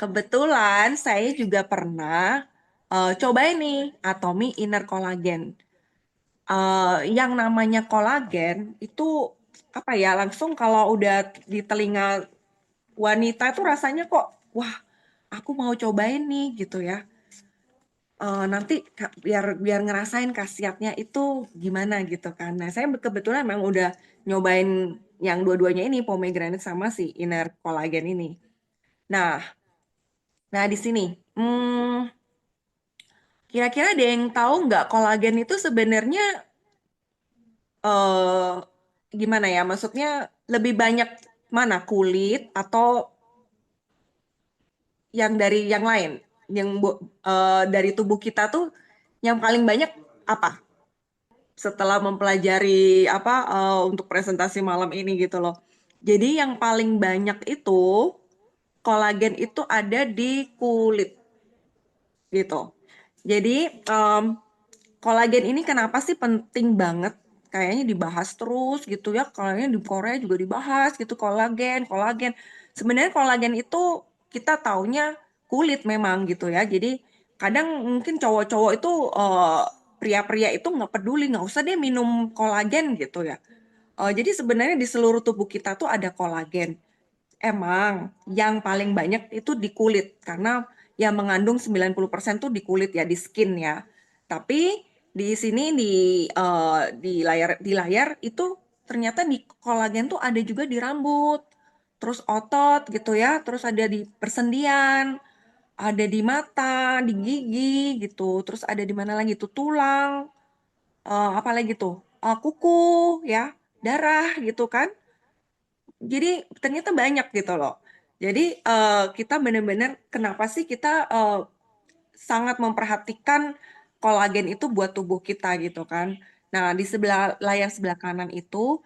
Kebetulan saya juga pernah cobain nih Atomy Inner Collagen. Yang namanya kolagen itu apa ya, langsung kalau udah di telinga wanita itu rasanya kok, wah, aku mau cobain nih gitu ya. Nanti biar biar ngerasain khasiatnya itu gimana gitu kan. Nah, saya kebetulan memang udah nyobain yang dua-duanya ini, pomegranate sama si Inner Collagen ini. Nah, nah di sini, kira-kira ada yang tahu nggak kolagen itu sebenarnya eh gimana ya? Maksudnya lebih banyak mana kulit atau yang dari yang lain? Dari tubuh kita tuh yang paling banyak apa? Setelah mempelajari apa untuk presentasi malam ini gitu loh. Jadi yang paling banyak itu kolagen itu ada di kulit gitu. Jadi kolagen ini kenapa sih penting banget? Kayaknya dibahas terus gitu ya. Kayaknya di Korea juga dibahas gitu kolagen, kolagen. Sebenarnya kolagen itu kita taunya kulit memang gitu ya. Jadi kadang mungkin cowok-cowok itu pria-pria itu nggak peduli, nggak usah deh minum kolagen gitu ya. Jadi sebenarnya di seluruh tubuh kita tuh ada kolagen. Emang yang paling banyak itu di kulit karena yang mengandung 90% tuh di kulit ya, di skin ya. Tapi di sini di layar itu ternyata di kolagen tuh ada juga di rambut, terus otot gitu ya, terus ada di persendian, ada di mata, di gigi gitu, terus ada di mana lagi tuh tulang, apa lagi tuh, kuku ya, darah gitu kan. Jadi ternyata banyak gitu loh. Jadi kita benar-benar kenapa sih kita sangat memperhatikan kolagen itu buat tubuh kita gitu kan. Nah, di sebelah layar sebelah kanan itu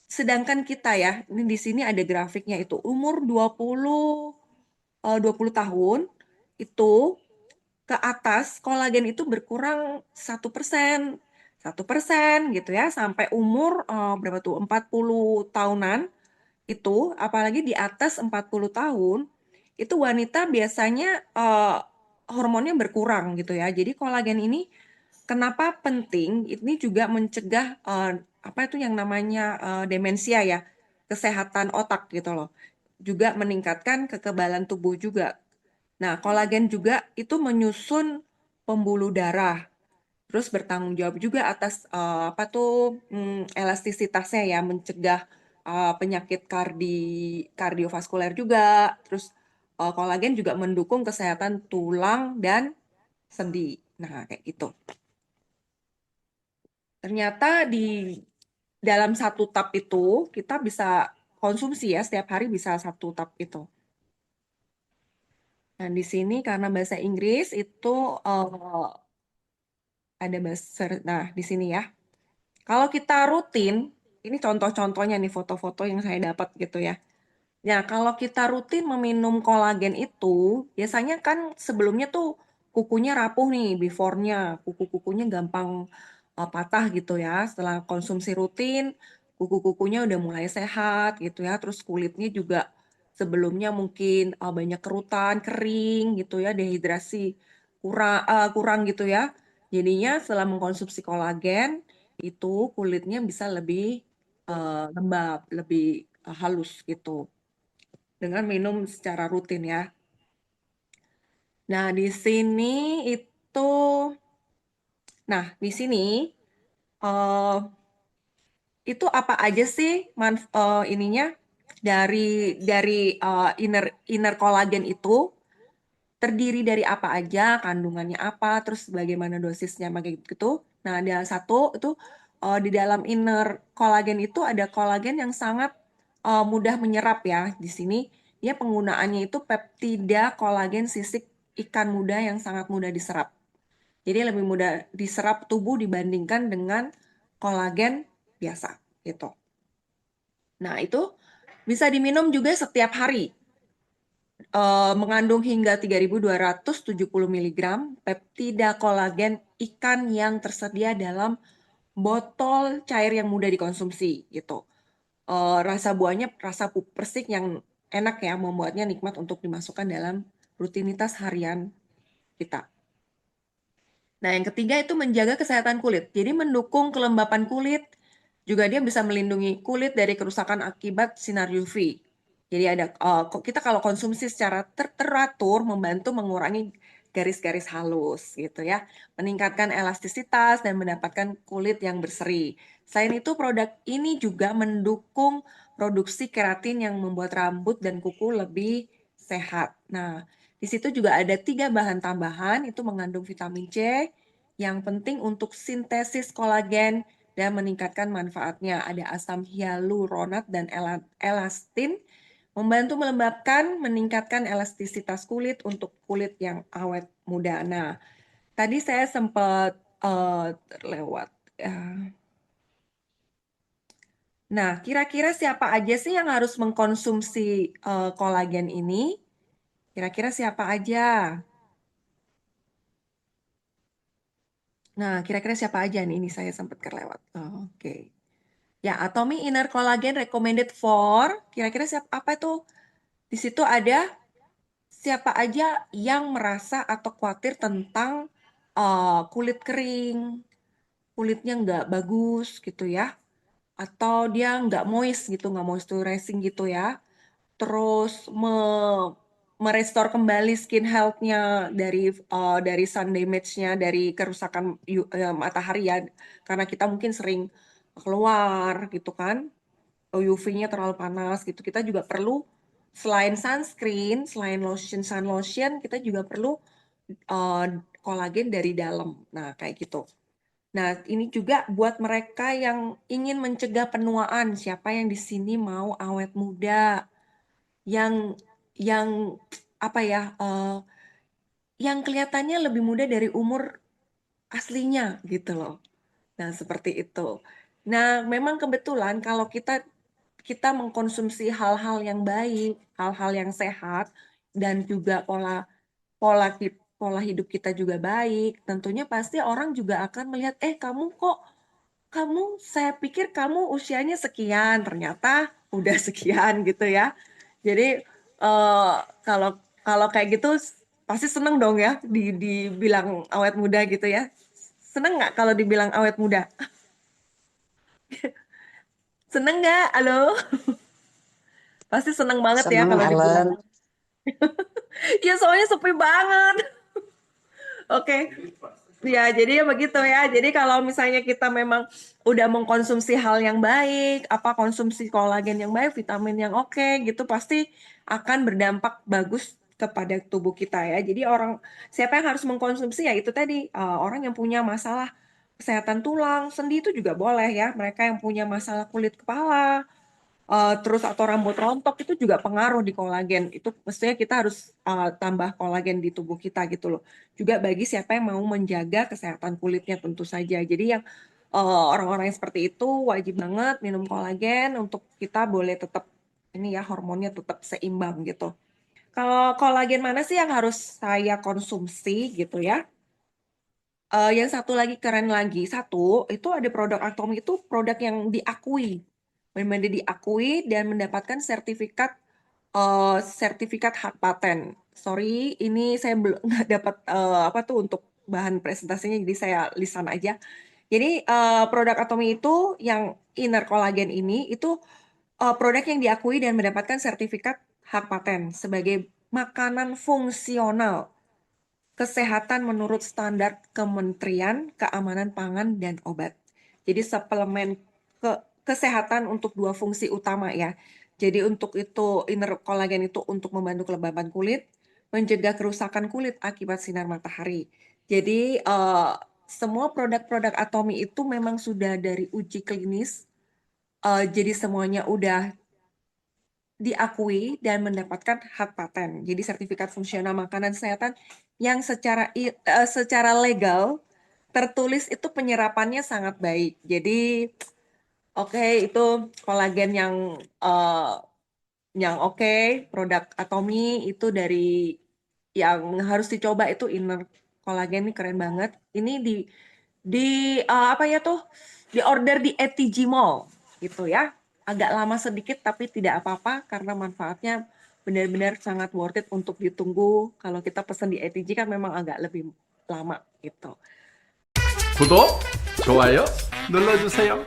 sedangkan kita ya, ini di sini ada grafiknya itu umur 20 tahun itu ke atas kolagen itu berkurang 1%. 1% gitu ya sampai umur berapa tuh 40 tahunan itu, apalagi di atas 40 tahun, itu wanita biasanya hormonnya berkurang gitu ya. Jadi kolagen ini kenapa penting? Ini juga mencegah apa itu yang namanya demensia ya, kesehatan otak gitu loh. Juga meningkatkan kekebalan tubuh juga. Nah, kolagen juga itu menyusun pembuluh darah. Terus bertanggung jawab juga atas apa tuh elastisitasnya ya, mencegah penyakit kardiovaskuler juga. Terus kolagen juga mendukung kesehatan tulang dan sendi. Nah, kayak gitu. Ternyata di dalam satu tab itu kita bisa konsumsi ya, setiap hari bisa satu tab itu. Nah, di sini karena bahasa Inggris itu ada bahasa, nah di sini ya. Kalau kita rutin, ini contoh-contohnya nih foto-foto yang saya dapat gitu ya. Ya, kalau kita rutin meminum kolagen itu, biasanya kan sebelumnya tuh kukunya rapuh nih, before-nya. Kuku-kukunya gampang patah gitu ya. Setelah konsumsi rutin, kuku-kukunya udah mulai sehat gitu ya. Terus kulitnya juga sebelumnya mungkin banyak kerutan, kering gitu ya, dehidrasi kurang gitu ya. Jadinya setelah mengkonsumsi kolagen, itu kulitnya bisa lebih lembab, lebih halus gitu dengan minum secara rutin ya. Nah, di sini itu, nah di sini eh, itu apa aja sih ininya dari inner inner kolagen itu terdiri dari apa aja, kandungannya apa, terus bagaimana dosisnya, kayak gitu. Nah, ada satu itu di dalam inner kolagen itu ada kolagen yang sangat mudah menyerap ya. Di sini dia penggunaannya itu peptida kolagen sisik ikan muda yang sangat mudah diserap. Jadi lebih mudah diserap tubuh dibandingkan dengan kolagen biasa gitu. Nah, itu bisa diminum juga setiap hari. Mengandung hingga 3.270 miligram peptida kolagen ikan yang tersedia dalam botol cair yang mudah dikonsumsi gitu. Rasa buahnya rasa persik yang enak ya, membuatnya nikmat untuk dimasukkan dalam rutinitas harian kita. Nah, yang ketiga itu menjaga kesehatan kulit. Jadi mendukung kelembapan kulit, juga dia bisa melindungi kulit dari kerusakan akibat sinar UV. Jadi ada kita kalau konsumsi secara teratur membantu mengurangi garis-garis halus gitu ya, meningkatkan elastisitas dan mendapatkan kulit yang berseri. Selain itu produk ini juga mendukung produksi keratin yang membuat rambut dan kuku lebih sehat. Nah, di situ juga ada 3 bahan tambahan, itu mengandung vitamin C, yang penting untuk sintesis kolagen dan meningkatkan manfaatnya. Ada asam hyaluronat dan elastin, membantu melembabkan, meningkatkan elastisitas kulit untuk kulit yang awet muda. Nah, tadi saya sempat terlewat. Nah, kira-kira siapa aja sih yang harus mengkonsumsi kolagen ini? Kira-kira siapa aja? Nah, kira-kira siapa aja nih? Ini saya sempat kelewat. Oh, oke. Ya, Atomy Inner Collagen recommended for. Kira-kira siapa apa itu? Di situ ada siapa aja yang merasa atau khawatir tentang kulit kering, kulitnya nggak bagus gitu ya, atau dia nggak moist gitu, nggak moisturizing gitu ya. Terus merestore kembali skin health-nya dari sun damage-nya, dari kerusakan matahari ya, karena kita mungkin sering keluar gitu kan, UV-nya terlalu panas gitu. Kita juga perlu selain sunscreen, selain sun lotion, kita juga perlu kolagen dari dalam. Nah, kayak gitu. Nah, ini juga buat mereka yang ingin mencegah penuaan. Siapa yang di sini mau awet muda? Yang yang apa ya? Yang kelihatannya lebih muda dari umur aslinya gitu loh. Nah, seperti itu. Nah, memang kebetulan kalau kita mengkonsumsi hal-hal yang baik, hal-hal yang sehat, dan juga pola pola hidup kita juga baik, tentunya pasti orang juga akan melihat, saya pikir kamu usianya sekian, ternyata udah sekian gitu ya. Jadi kalau kalau kayak gitu pasti seneng dong ya dibilang awet muda gitu ya. Seneng nggak kalau dibilang awet muda? Seneng nggak? Halo? Pasti seneng banget ya Seneng kalau dibilang. Ellen. Ya soalnya sepi banget. Oke. Ya, jadi ya begitu ya. Jadi kalau misalnya kita memang udah mengkonsumsi hal yang baik, apa konsumsi kolagen yang baik, vitamin yang oke, gitu pasti akan berdampak bagus kepada tubuh kita ya. Jadi siapa yang harus mengkonsumsi ya itu tadi orang yang punya masalah kesehatan tulang, sendi itu juga boleh ya. Mereka yang punya masalah kulit kepala, terus atau rambut rontok itu juga pengaruh di kolagen. Itu mestinya kita harus tambah kolagen di tubuh kita gitu loh. Juga bagi siapa yang mau menjaga kesehatan kulitnya tentu saja. Jadi yang orang-orang yang seperti itu wajib banget minum kolagen untuk kita boleh tetap ini ya hormonnya tetap seimbang gitu. Kalau kolagen mana sih yang harus saya konsumsi gitu ya? Yang satu lagi keren lagi, itu ada produk Atomy itu produk yang diakui, benar-benar diakui dan mendapatkan sertifikat hak paten. Sorry, ini saya belum nggak dapat apa tuh untuk bahan presentasinya, jadi saya lisan aja. Jadi produk Atomy itu yang inner collagen ini itu produk yang diakui dan mendapatkan sertifikat hak paten sebagai makanan fungsional kesehatan menurut standar Kementerian Keamanan Pangan dan Obat. Jadi suplemen kesehatan untuk 2 fungsi utama ya. Jadi untuk itu inner collagen itu untuk membantu kelembapan kulit, mencegah kerusakan kulit akibat sinar matahari. Jadi semua produk-produk Atomy itu memang sudah dari uji klinis. Jadi semuanya udah diakui dan mendapatkan hak paten. Jadi sertifikat fungsional makanan kesehatan yang secara legal tertulis itu penyerapannya sangat baik. Jadi oke, itu kolagen eh, yang oke, produk Atomy itu dari yang harus dicoba itu inner kolagen ini keren banget. Ini di apa ya tuh? Di order di ETG Mall gitu ya. Agak lama sedikit tapi tidak apa-apa karena manfaatnya benar-benar sangat worth it untuk ditunggu. Kalau kita pesen di ATG kan memang agak lebih lama gitu. 구독, 좋아요 눌러주세요.